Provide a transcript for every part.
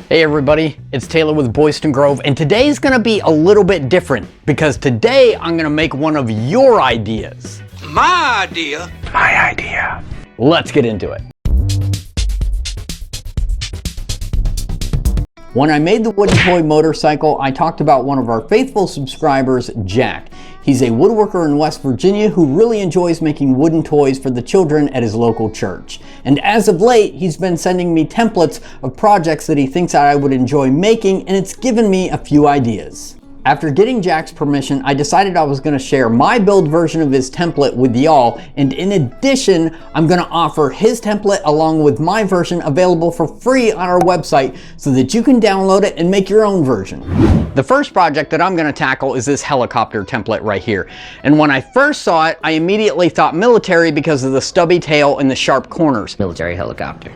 Hey everybody, it's Taylor with Boydston Grove, and today's gonna be a little bit different because today I'm gonna make one of your ideas. My idea? My idea. Let's get into it. When I made the wooden toy motorcycle, I talked about one of our faithful subscribers, Jack. He's a woodworker in West Virginia who really enjoys making wooden toys for the children at his local church. And as of late, he's been sending me templates of projects that he thinks that I would enjoy making, and it's given me a few ideas. After getting Jack's permission, I decided I was going to share my build version of his template with y'all, and in addition, I'm going to offer his template along with my version available for free on our website so that you can download it and make your own version. The first project that I'm going to tackle is this helicopter template right here. And when I first saw it, I immediately thought military because of the stubby tail and the sharp corners. Military helicopter.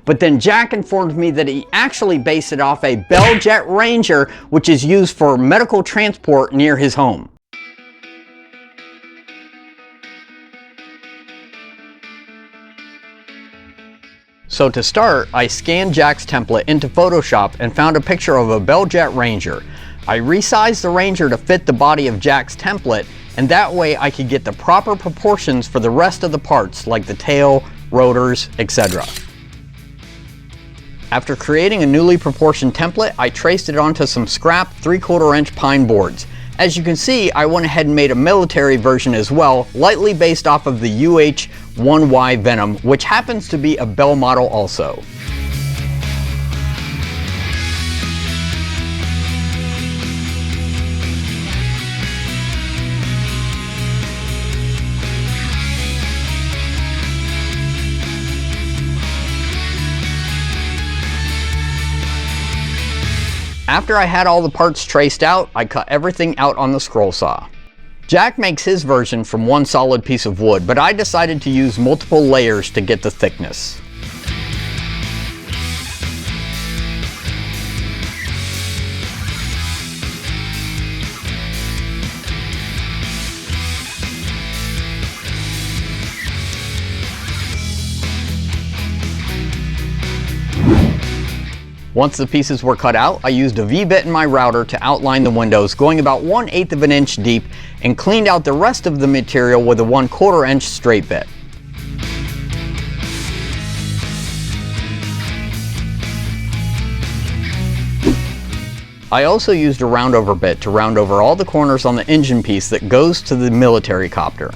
But then Jack informed me that he actually based it off a Bell Jet Ranger, which is used for medical transport near his home. So to start, I scanned Jack's template into Photoshop and found a picture of a Bell Jet Ranger. I resized the Ranger to fit the body of Jack's template, and that way I could get the proper proportions for the rest of the parts like the tail, rotors, etc. After creating a newly proportioned template, I traced it onto some scrap 3/4 inch pine boards. As you can see, I went ahead and made a military version as well, lightly based off of the UH-1Y Venom, which happens to be a Bell model also. After I had all the parts traced out, I cut everything out on the scroll saw. Jack makes his version from one solid piece of wood, but I decided to use multiple layers to get the thickness. Once the pieces were cut out, I used a V-bit in my router to outline the windows, going about 1/8 of an inch deep, and cleaned out the rest of the material with a 1/4 inch straight bit. I also used a roundover bit to round over all the corners on the engine piece that goes to the military copter.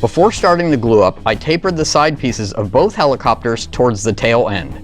Before starting the glue up, I tapered the side pieces of both helicopters towards the tail end.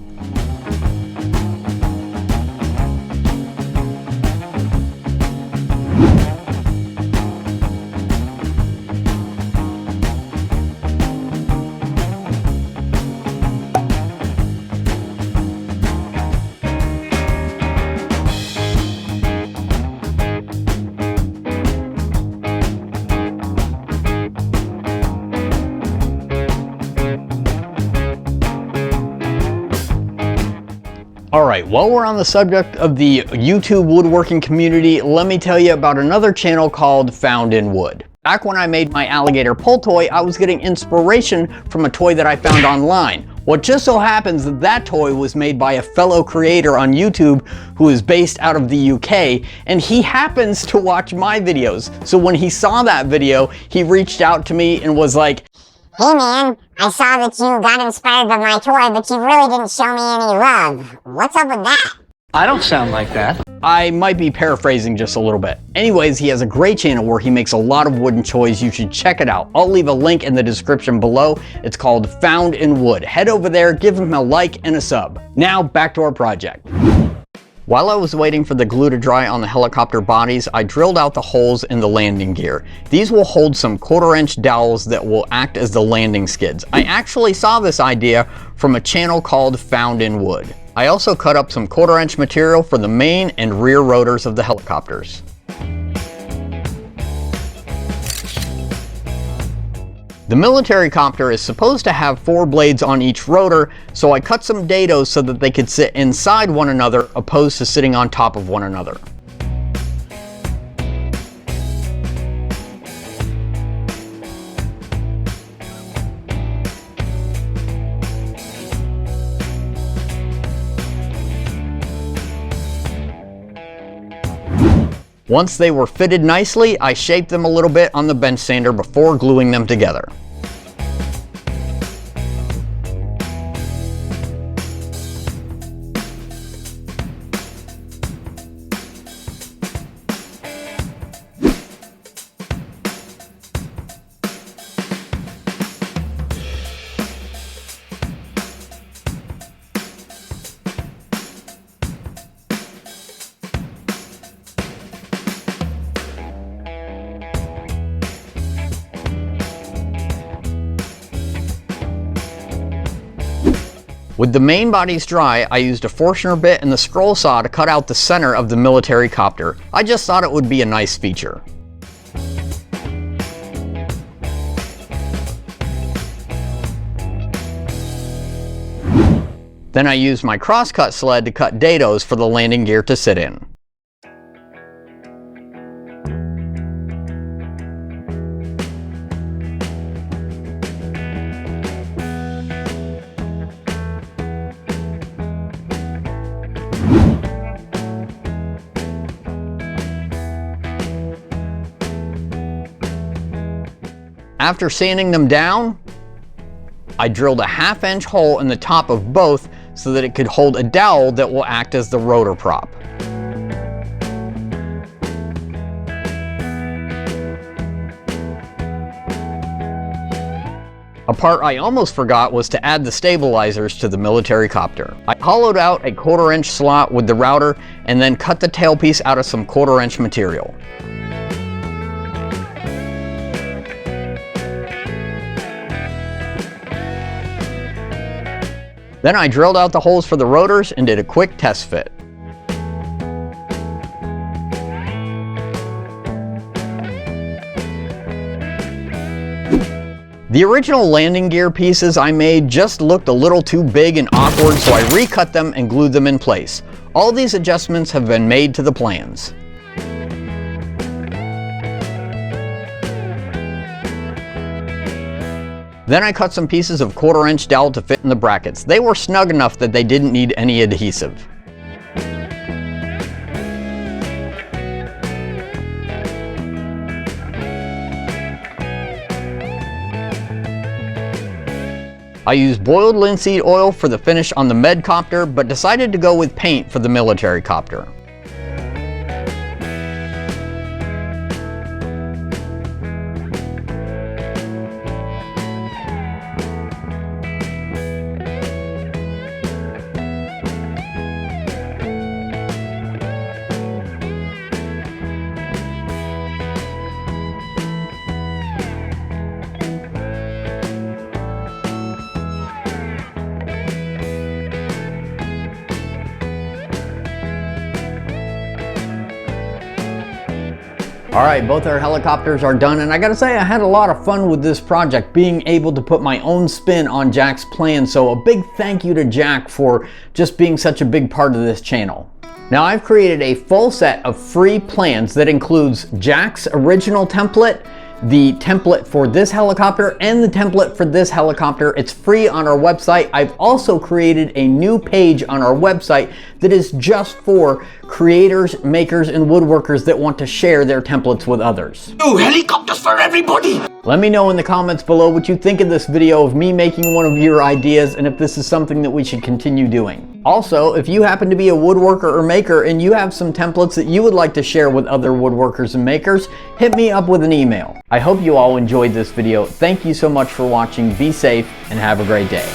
Alright, while we're on the subject of the YouTube woodworking community, let me tell you about another channel called Found in Wood. Back when I made my alligator pull toy, I was getting inspiration from a toy that I found online. Well, it just so happens that that toy was made by a fellow creator on YouTube who is based out of the UK, and he happens to watch my videos. So when he saw that video, he reached out to me and was like, "Hey man, I saw that you got inspired by my toy, but you really didn't show me any love. What's up with that?" I don't sound like that. I might be paraphrasing just a little bit. Anyways, he has a great channel where he makes a lot of wooden toys. You should check it out. I'll leave a link in the description below. It's called Found in Wood. Head over there, give him a like and a sub. Now back to our project. While I was waiting for the glue to dry on the helicopter bodies, I drilled out the holes in the landing gear. These will hold some 1/4 inch dowels that will act as the landing skids. I actually saw this idea from a channel called Found in Wood. I also cut up some 1/4 inch material for the main and rear rotors of the helicopters. The military copter is supposed to have 4 blades on each rotor, so I cut some dados so that they could sit inside one another opposed to sitting on top of one another. Once they were fitted nicely, I shaped them a little bit on the bench sander before gluing them together. With the main bodies dry, I used a Forstner bit and the scroll saw to cut out the center of the military copter. I just thought it would be a nice feature. Then I used my crosscut sled to cut dados for the landing gear to sit in. After sanding them down, I drilled a 1/2 inch hole in the top of both so that it could hold a dowel that will act as the rotor prop. A part I almost forgot was to add the stabilizers to the military copter. I hollowed out a 1/4 inch slot with the router and then cut the tailpiece out of some 1/4 inch material. Then I drilled out the holes for the rotors and did a quick test fit. The original landing gear pieces I made just looked a little too big and awkward, so I recut them and glued them in place. All these adjustments have been made to the plans. Then I cut some pieces of 1/4 inch dowel to fit in the brackets. They were snug enough that they didn't need any adhesive. I used boiled linseed oil for the finish on the med copter, but decided to go with paint for the military copter. Alright, both our helicopters are done, and I gotta say I had a lot of fun with this project, being able to put my own spin on Jack's plan, so a big thank you to Jack for just being such a big part of this channel. Now I've created a full set of free plans that includes Jack's original template, the template for this helicopter, and the template for this helicopter. It's free on our website. I've also created a new page on our website that is just for creators, makers, and woodworkers that want to share their templates with others. New helicopters for everybody! Let me know in the comments below what you think of this video of me making one of your ideas, and if this is something that we should continue doing. Also, if you happen to be a woodworker or maker and you have some templates that you would like to share with other woodworkers and makers, hit me up with an email. I hope you all enjoyed this video. Thank you so much for watching. Be safe and have a great day.